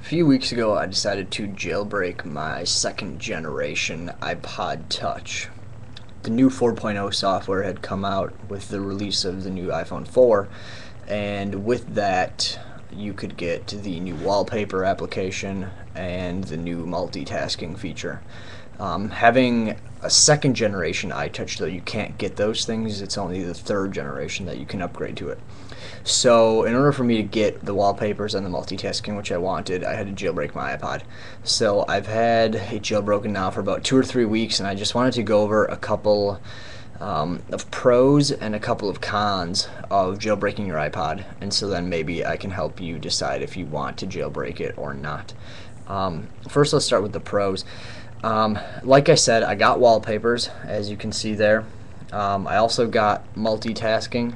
few weeks ago, I decided to jailbreak my second generation iPod Touch. The new 4.0 software had come out with the release of the new iPhone 4, and with that, you could get the new wallpaper application and the new multitasking feature. Having a second generation iTouch, though, you can't get those things. It's only the third generation that you can upgrade to it. So in order for me to get the wallpapers and the multitasking, which I wanted, I had to jailbreak my iPod. So I've had it jailbroken now for about 2 or 3 weeks, and I just wanted to go over a couple of pros and a couple of cons of jailbreaking your iPod, and so then maybe I can help you decide if you want to jailbreak it or not. First, let's start with the pros. Like I said, I got wallpapers, as you can see there. I also got multitasking,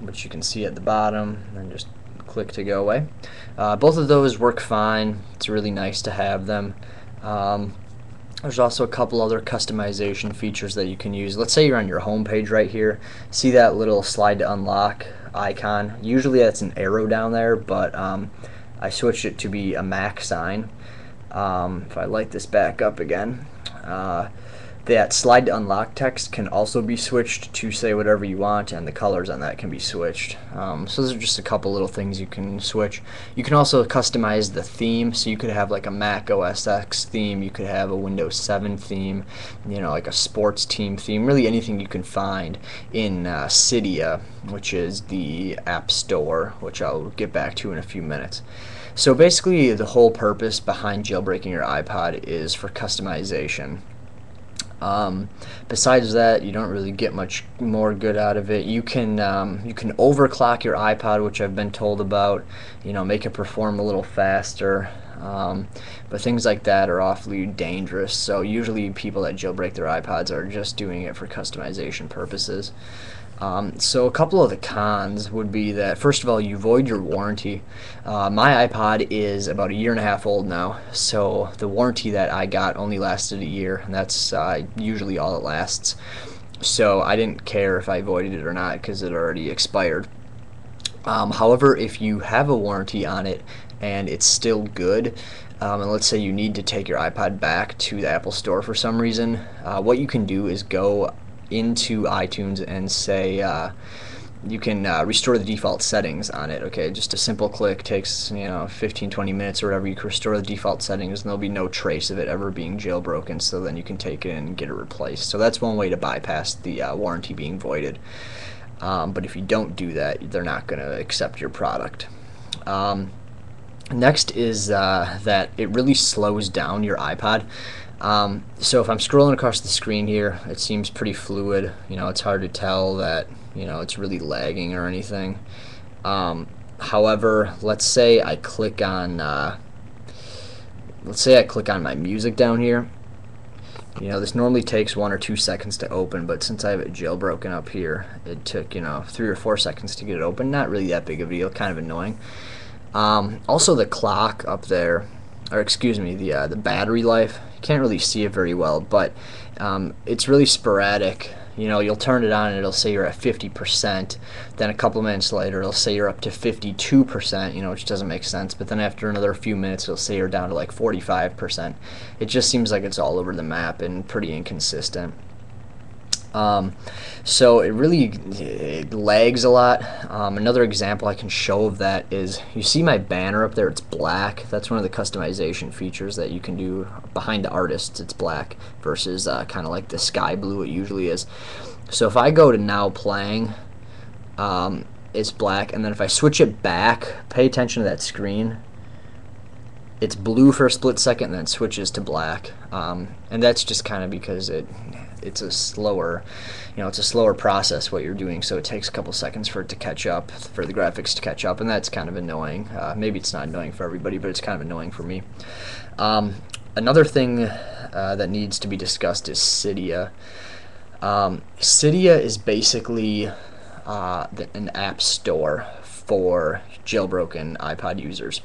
which you can see at the bottom, and then just click to go away. Both of those work fine. It's really nice to have them. There's also a couple other customization features that you can use. Let's say you're on your home page right here. See that little slide to unlock icon? Usually that's an arrow down there, but I switched it to be a Mac sign. If I light this back up again, that slide to unlock text can also be switched to say whatever you want, and the colors on that can be switched. So those are just a couple little things you can switch. You can also customize the theme, so you could have like a Mac OS X theme, you could have a Windows 7 theme, like a sports team theme, really anything you can find in Cydia, which is the App Store, which I'll get back to in a few minutes. So basically the whole purpose behind jailbreaking your iPod is for customization. Besides that, you don't really get much more good out of it. You can overclock your iPod, which I've been told about, make it perform a little faster, but things like that are awfully dangerous. So usually people that jailbreak their iPods are just doing it for customization purposes. So a couple of the cons would be that, first of all, you void your warranty. My iPod is about 1.5 years old now, so the warranty that I got only lasted a year, and that's usually all it lasts. So I didn't care if I voided it or not because it already expired. However, if you have a warranty on it and it's still good, and let's say you need to take your iPod back to the Apple Store for some reason, what you can do is go into iTunes and say you can restore the default settings on it. Okay, just a simple click takes 15-20 minutes or whatever. You can restore the default settings, and there'll be no trace of it ever being jailbroken, so then you can take it and get it replaced. So that's one way to bypass the warranty being voided. But if you don't do that, they're not going to accept your product. Next is that it really slows down your iPod. So if I'm scrolling across the screen here, it seems pretty fluid. It's hard to tell that it's really lagging or anything. However, let's say I click on my music down here. This normally takes 1 or 2 seconds to open, but since I have it jailbroken up here, it took 3 or 4 seconds to get it open. Not really that big of a deal. Kind of annoying. Also, the clock up there, or excuse me, the battery life. You can't really see it very well, but it's really sporadic. You'll turn it on and it'll say you're at 50%. Then a couple minutes later, it'll say you're up to 52%, which doesn't make sense. But then after another few minutes, it'll say you're down to like 45%. It just seems like it's all over the map and pretty inconsistent. So it lags a lot. Another example I can show of that is, you see my banner up there, it's black. That's one of the customization features that you can do behind the artists. It's black versus kind of like the sky blue it usually is. So if I go to now playing, it's black, and then if I switch it back, pay attention to that screen. It's blue for a split second and then switches to black, and that's just kind of because it's a slower process what you're doing, so it takes a couple seconds for it to catch up, for the graphics to catch up, and that's kind of annoying. Maybe it's not annoying for everybody, but it's kind of annoying for me. Another thing that needs to be discussed is Cydia. Cydia is basically an app store for jailbroken iPod users.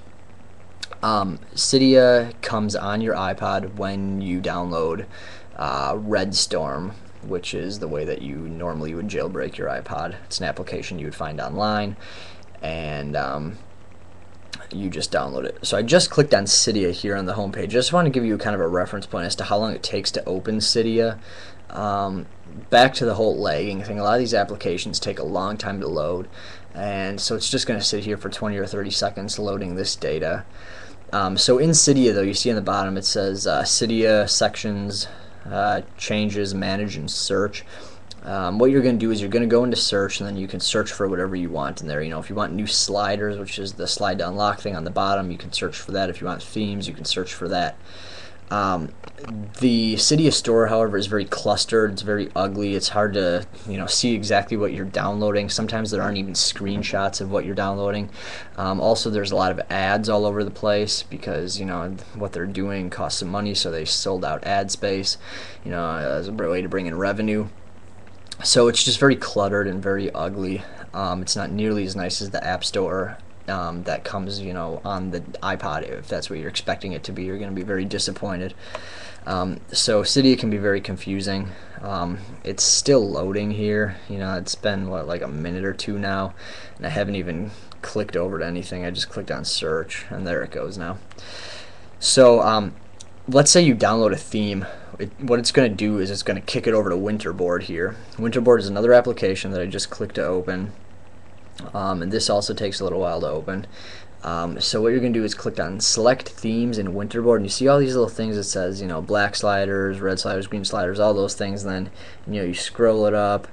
Cydia comes on your iPod when you download Redstorm, which is the way that you normally would jailbreak your iPod. It's an application you would find online, and you just download it. So I just clicked on Cydia here on the home page. Just want to give you kind of a reference point as to how long it takes to open Cydia. Back to the whole lagging thing, a lot of these applications take a long time to load, and so it's just going to sit here for 20 or 30 seconds loading this data. So in Cydia, though, you see on the bottom it says Cydia sections, changes, manage, and search. What you're going to do is you're going to go into search, and then you can search for whatever you want in there. You know, if you want new sliders, which is the slide to unlock thing on the bottom, you can search for that. If you want themes, you can search for that. The Cydia store, however, is very clustered. It's very ugly. It's hard to, you know, see exactly what you're downloading. Sometimes there aren't even screenshots of what you're downloading. Also, there's a lot of ads all over the place because, you know, what they're doing costs some money, so they sold out ad space, you know, as a way to bring in revenue. So it's just very cluttered and very ugly. It's not nearly as nice as the App Store that comes, you know, on the iPod. If that's what you're expecting it to be, you're going to be very disappointed. So Cydia can be very confusing. It's still loading here. You know, it's been what, like a minute or two now, and I haven't even clicked over to anything. I just clicked on search, and there it goes now. So let's say you download a theme. What it's going to do is it's going to kick it over to Winterboard here. Winterboard is another application that I just clicked to open, and this also takes a little while to open. So what you're going to do is click on select themes in Winterboard, and you see all these little things that says, you know, black sliders, red sliders, green sliders, all those things. And then, you know, you scroll it up,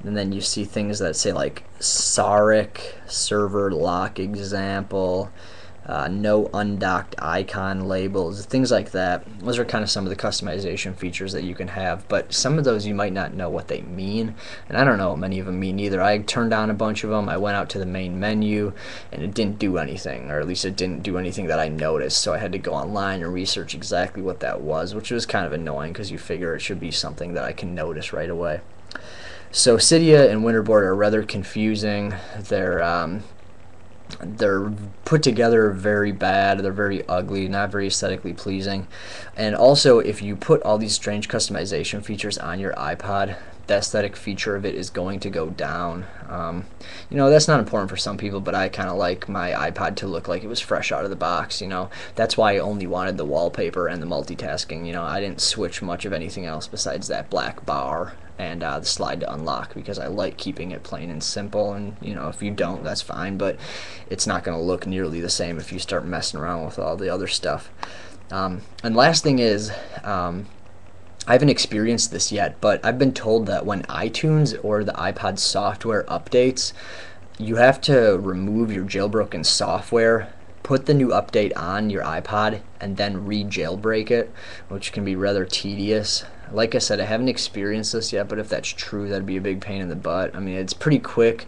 and then you see things that say like SARIC server lock example, no undocked icon labels, things like that. Those are kind of some of the customization features that you can have, but some of those you might not know what they mean, and I don't know what many of them mean either. I turned on a bunch of them. I went out to the main menu, and it didn't do anything, or at least it didn't do anything that I noticed, so I had to go online and research exactly what that was, which was kind of annoying because you figure it should be something that I can notice right away. So Cydia and Winterboard are rather confusing. They're put together very bad. They're very ugly, not very aesthetically pleasing. And also, if you put all these strange customization features on your iPod, the aesthetic feature of it is going to go down. You know, that's not important for some people, but I kind of like my iPod to look like it was fresh out of the box. You know, that's why I only wanted the wallpaper and the multitasking. You know, I didn't switch much of anything else besides that black bar and the slide to unlock, because I like keeping it plain and simple. And you know, if you don't, that's fine, but it's not going to look nearly the same if you start messing around with all the other stuff. And last thing is, I haven't experienced this yet, but I've been told that when iTunes or the iPod software updates, you have to remove your jailbroken software, put the new update on your iPod, and then re-jailbreak it, which can be rather tedious. Like I said, I haven't experienced this yet, but if that's true, that'd be a big pain in the butt. I mean, it's pretty quick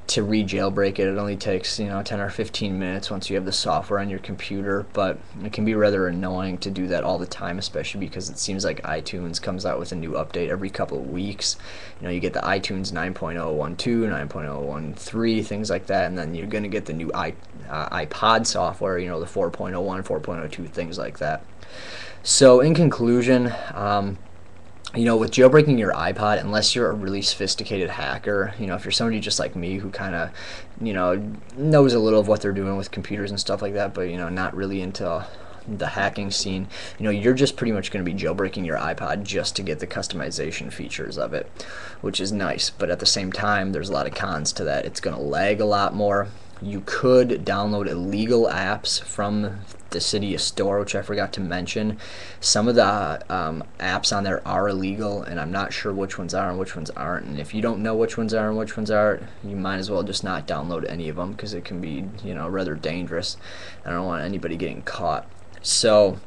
to re-jailbreak it. It only takes, you know, 10 or 15 minutes once you have the software on your computer, but it can be rather annoying to do that all the time, especially because it seems like iTunes comes out with a new update every couple of weeks. You know, you get the iTunes 9.012, 9.013, things like that, and then you're going to get the new iPod software, you know, the 4.01, 4.02, things like that. So in conclusion, you know, with jailbreaking your iPod, unless you're a really sophisticated hacker, you know, if you're somebody just like me who kind of, you know, knows a little of what they're doing with computers and stuff like that, but, you know, not really into the hacking scene, you know, you're just pretty much going to be jailbreaking your iPod just to get the customization features of it, which is nice. But at the same time, there's a lot of cons to that. It's going to lag a lot more. You could download illegal apps from the Cydia store, which I forgot to mention. Some of the apps on there are illegal, and I'm not sure which ones are and which ones aren't. And if you don't know which ones are and which ones aren't, you might as well just not download any of them, because it can be, you know, rather dangerous. I don't want anybody getting caught. So,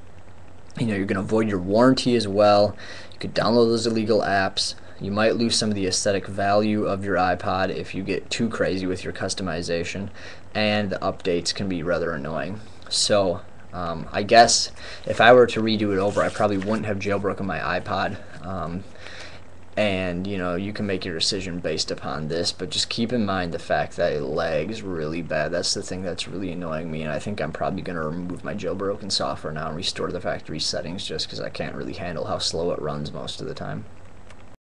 you know, you're going to avoid your warranty as well. You could download those illegal apps. You might lose some of the aesthetic value of your iPod if you get too crazy with your customization, and the updates can be rather annoying. So I guess if I were to redo it over, I probably wouldn't have jailbroken my iPod. And you know, you can make your decision based upon this, but just keep in mind the fact that it lags really bad. That's the thing that's really annoying me, and I think I'm probably going to remove my jailbroken software now and restore the factory settings, just because I can't really handle how slow it runs most of the time.